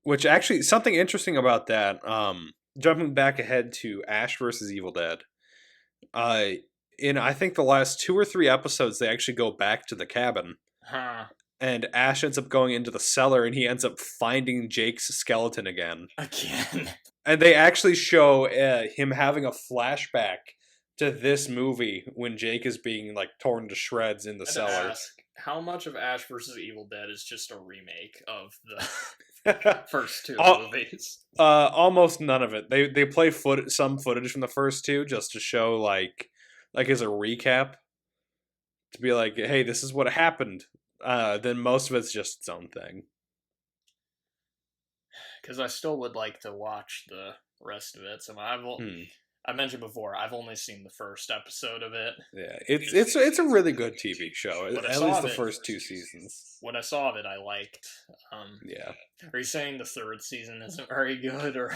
Which actually, something interesting about that, jumping back ahead to Ash versus Evil Dead, uh, in I think the last 2 or 3 episodes, they actually go back to the cabin, Huh. and Ash ends up going into the cellar, and he ends up finding Jake's skeleton again. Again. And they actually show him having a flashback to this movie when Jake is being like torn to shreds in the I had to cellar. ask, how much of Ash versus Evil Dead is just a remake of the first two Al- movies? Almost none of it. They play some footage from the first two just to show like as a recap to be like, hey, this is what happened. Then most of it's just its own thing. Because I still would like to watch the rest of it. So I mentioned before, I've only seen the first episode of it. Yeah, it's a really good TV show. But I At saw least the it- first 2 seasons. What I saw of it, I liked. Yeah. Are you saying the third season isn't very good, or?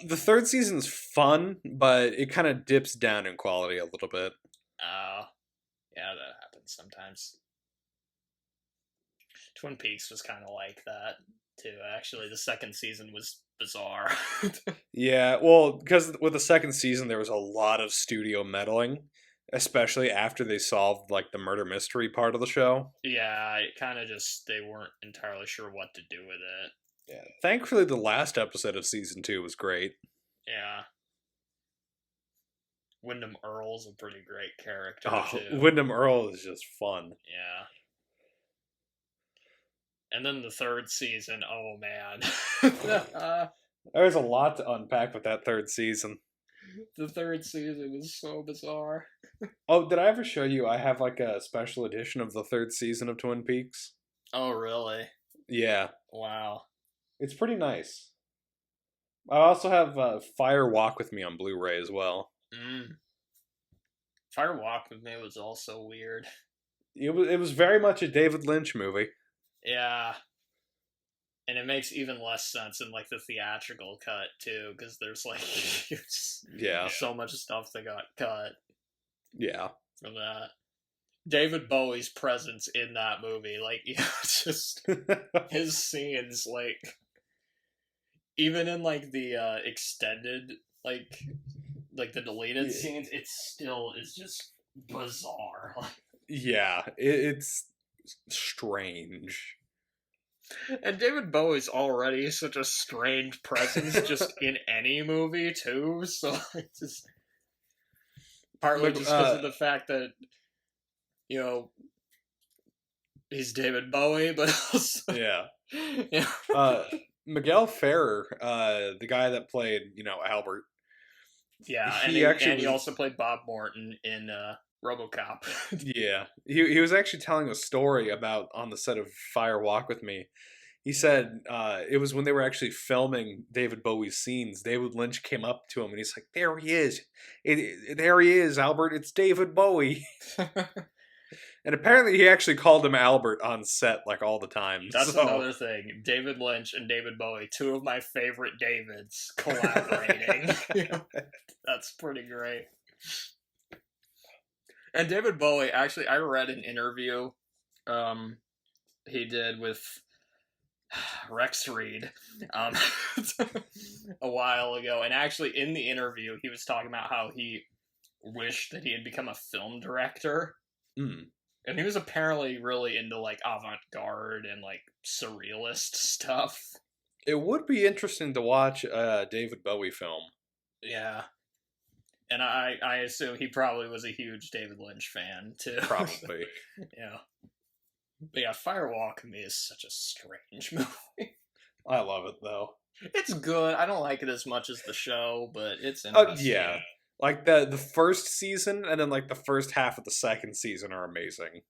The third season's fun, but it kind of dips down in quality a little bit. Yeah, that happens sometimes. Twin Peaks was kind of like that too. Actually, the second season was bizarre. Yeah, well, because with the second season there was a lot of studio meddling, especially after they solved like the murder mystery part of the show. Yeah, it kind of just they weren't entirely sure what to do with it. Yeah. Thankfully, the last episode of season 2 was great. Yeah. Wyndham Earle's a pretty great character too. Wyndham Earle is just fun. Yeah. And then the third season, oh man. There's a lot to unpack with that third season. The third season is so bizarre. Oh, did I ever show you I have like a special edition of the third season of Twin Peaks? Oh, really? Yeah. Wow. It's pretty nice. I also have Fire Walk with Me on Blu-ray as well. Fire Walk with Me was also weird. It was very much a David Lynch movie. Yeah. And it makes even less sense in like the theatrical cut too, because there's like Yeah. so much stuff that got cut Yeah. from that. David Bowie's presence in that movie, like, you know, just his scenes, like, even in like the extended, like the deleted scenes, it still is just bizarre. Yeah, it's strange. And David Bowie's already such a strange presence just in any movie too, so it's just partly just because of the fact that, you know, he's David Bowie, but also yeah. Miguel Ferrer, the guy that played, Albert. Yeah, and he also played Bob Morton in RoboCop. Yeah, he was actually telling a story about on the set of Fire Walk with Me. He said it was when they were actually filming David Bowie's scenes. David Lynch came up to him and he's like, "There he is, there he is, Albert. It's David Bowie." And apparently he actually called him Albert on set like all the time. That's another thing. David Lynch and David Bowie, two of my favorite Davids, collaborating. That's pretty great. And David Bowie, actually, I read an interview he did with Rex Reed a while ago. And actually, in the interview, he was talking about how he wished that he had become a film director. And he was apparently really into, like, avant-garde and, like, surrealist stuff. It would be interesting to watch a David Bowie film. Yeah. And I assume he probably was a huge David Lynch fan, too. Probably. Yeah. But yeah, Firewalk with Me is such a strange movie. I love it, though. It's good. I don't like it as much as the show, but it's interesting. Yeah. Like, the first season and then, like, the first half of the second season are amazing.